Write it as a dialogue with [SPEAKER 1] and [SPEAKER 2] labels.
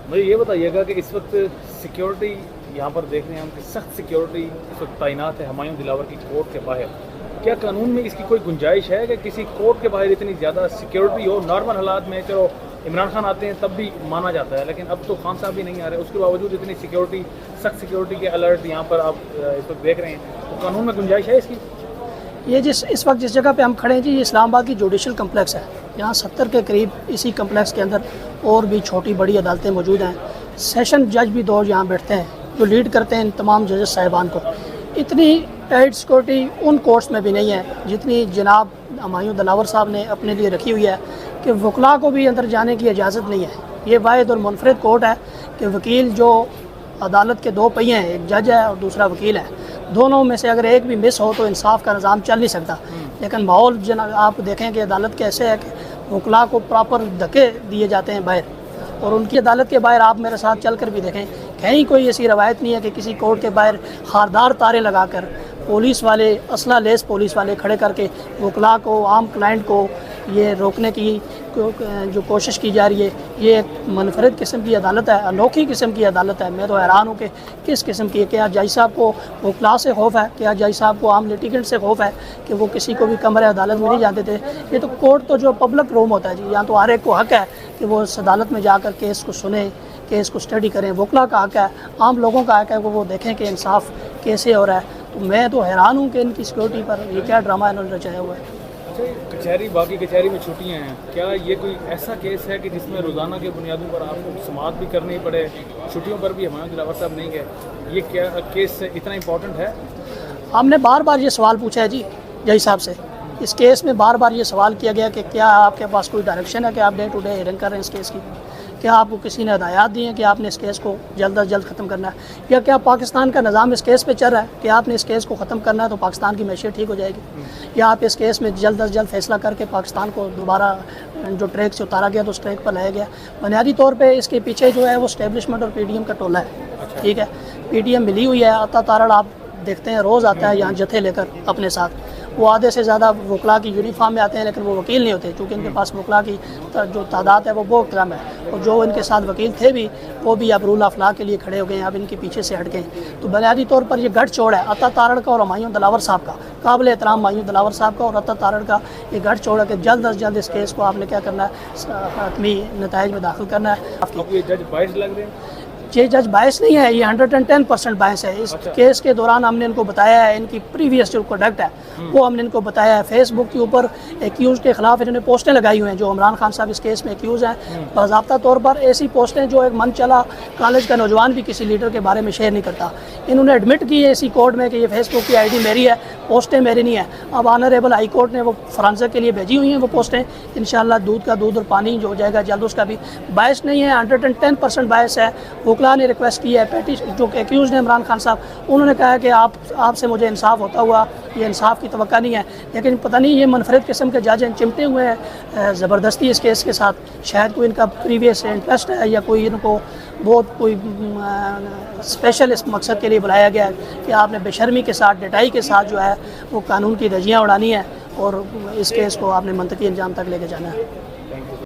[SPEAKER 1] मुझे ये बताइएगा कि इस वक्त सिक्योरिटी यहाँ पर देख रहे हैं हम कि सख्त सिक्योरिटी इस वक्त तैनात है हुमायूं दिलावर की कोर्ट के बाहर। क्या कानून में इसकी कोई गुंजाइश है कि किसी कोर्ट के बाहर इतनी ज़्यादा सिक्योरिटी हो? नॉर्मल हालात में चलो इमरान खान आते हैं तब भी माना जाता है, लेकिन अब तो खान साहब भी नहीं आ रहे, उसके बावजूद इतनी सिक्योरिटी, सख्त सिक्योरिटी के अलर्ट यहाँ पर आप इस वक्त देख रहे हैं, तो कानून में गुंजाइश है इसकी?
[SPEAKER 2] ये इस वक्त जिस जगह पे हम खड़े हैं जी, ये इस्लामाबाद की जुडिशल कम्प्लेक्स है। यहाँ 70 के करीब इसी कम्प्लेक्स के अंदर और भी छोटी बड़ी अदालतें मौजूद हैं। सेशन जज भी 2 यहाँ बैठते हैं जो लीड करते हैं इन तमाम जजेस साहिबान को। इतनी टाइट सिक्योरिटी उन कोर्ट्स में भी नहीं है जितनी जनाब हुमायूं दिलावर साहब ने अपने लिए रखी हुई है कि वकला को भी अंदर जाने की इजाज़त नहीं है। ये वाहिद और मुनफरिद कोर्ट है कि वकील जो अदालत के 2 पहिए हैं, एक जज है और दूसरा वकील है, दोनों में से अगर एक भी मिस हो तो इंसाफ का निज़ाम चल नहीं सकता। लेकिन माहौल आप देखें कि अदालत के ऐसे है कि वकला को प्रॉपर धक्के दिए जाते हैं बाहर, और उनकी अदालत के बाहर आप मेरे साथ चल कर भी देखें, कहीं कोई ऐसी रवायत नहीं है कि किसी कोर्ट के बाहर खारदार तारे लगाकर पुलिस वाले, असला लेस पुलिस वाले खड़े करके वकला को, आम क्लाइंट को ये रोकने की जो कोशिश की जा रही है। ये एक मुनफरिद किस्म की अदालत है, अनोखी किस्म की अदालत है। मैं तो हैरान हूँ कि किस किस्म की है। क्या जज साहब को वकला से खौफ है? क्या जज साहब को आम लिटिगेंट से खौफ है कि वो किसी को भी कमरे अदालत में नहीं जाते थे? ये तो कोर्ट तो जो पब्लिक रूम होता है जी, यहाँ तो हर एक को हक है कि वो इस अदालत में जाकर केस को सुने, केस को स्टडी करें। वकला का हक है, आम लोगों का हक है वो देखें कि इंसाफ कैसे हो रहा है। तो मैं तो हैरान हूँ कि इनकी सिक्योरिटी पर ये क्या ड्रामा इन्होंने रचाया हुआ है।
[SPEAKER 1] कचहरी, बाकी कचहरी में छुट्टियां हैं, क्या ये कोई ऐसा केस है कि जिसमें रोज़ाना के बुनियादों पर आपको समाअत भी करनी पड़े, छुट्टियों पर भी हुमायूं दिलावर साहब नहीं गए? ये क्या केस इतना इम्पोर्टेंट है?
[SPEAKER 2] हमने बार बार ये सवाल पूछा है जी जज साहब से। इस केस में बार बार ये सवाल किया गया कि क्या आपके पास कोई डायरेक्शन है कि आप डे टू डे हियरिंग कर रहे हैं इस केस की? क्या आपको किसी ने हिदायत दी है कि आपने इस केस को जल्द अज जल्द ख़त्म करना है? या क्या पाकिस्तान का निज़ाम इस केस पे चल रहा है कि आपने इस केस को ख़त्म करना है तो पाकिस्तान की मैशियत ठीक हो जाएगी? या आप इस केस में जल्द अज जल्द फैसला करके पाकिस्तान को दोबारा जो ट्रैक से उतारा गया तो उस ट्रैक पर लाया गया? बुनियादी तौर पर इसके पीछे जो है वो एस्टेब्लिशमेंट और PDM का टोला है। ठीक है, PDM मिली हुई है। अता तारड़ आप देखते हैं रोज़ आता है यहाँ जत्थे लेकर अपने साथ। वो आधे से ज़्यादा वकला की यूनिफॉर्म में आते हैं, लेकिन वो वकील नहीं होते क्योंकि इनके पास वकला की जो तादाद है वो बहुत कम है। और जो इनके साथ वकील थे भी वो भी अब रूल ऑफ लॉ के लिए खड़े हो गए हैं, अब इनके पीछे से हट गए। तो बुनियादी तौर पर ये गठजोड़ है अता तारड़ का और हुमायूं दिलावर साहब का, काबिल एहतराम हुमायूं दिलावर साहब का और अता तारड़ का ये गठजोड़ है कि जल्द अज जल्द इस केस को आपने क्या करना है, हतमी नताइज में दाखिल करना है।
[SPEAKER 1] आपको ये जज बायस लग रहे हैं?
[SPEAKER 2] ये जज बायस नहीं है, ये 110% बायस है। इस केस के दौरान हमने इनको बताया है, इनकी प्रीवियस जो प्रोडक्ट है वो हमने इनको बताया है। फेसबुक के ऊपर एक्यूज़ के खिलाफ इन्होंने पोस्टें लगाई हुई हैं जो इमरान खान साहब इस केस में एक्यूज़ हैं। बाज़ाब्ता तौर पर ऐसी पोस्टें जो एक मन चला कॉलेज का नौजवान भी किसी लीडर के बारे में शेयर नहीं करता। इन्होंने एडमिट की है इसी कोर्ट में कि ये फेसबुक की ID मेरी है, पोस्टें मेरी नहीं है। अब ऑनरेबल हाई कोर्ट ने वो फॉरेंसिक के लिए भेजी हुई हैं वो पोस्टें। इंशाल्लाह दूध का दूध और पानी जो हो जाएगा जल्द, उसका भी बायस नहीं है, 110% बायस है। वकला ने रिक्वेस्ट की है, जो एक्यूज़ ने इमरान खान साहब, उन्होंने कहा है कि आपसे मुझे इंसाफ होता हुआ ये इंसाफ की तवक्का नहीं है। लेकिन पता नहीं ये मुनफरिद किस्म के जज चिमटे हुए हैं ज़बरदस्ती इस केस के साथ। शायद कोई इनका प्रीवियस इंटरेस्ट है या कोई इनको बहुत कोई स्पेशल इस मकसद के लिए बुलाया गया है कि आपने बेशर्मी के साथ, डटाई के साथ जो है वो कानून की धज्जियाँ उड़ानी है और इस केस को आपने मंतकी अंजाम तक लेके जाना है।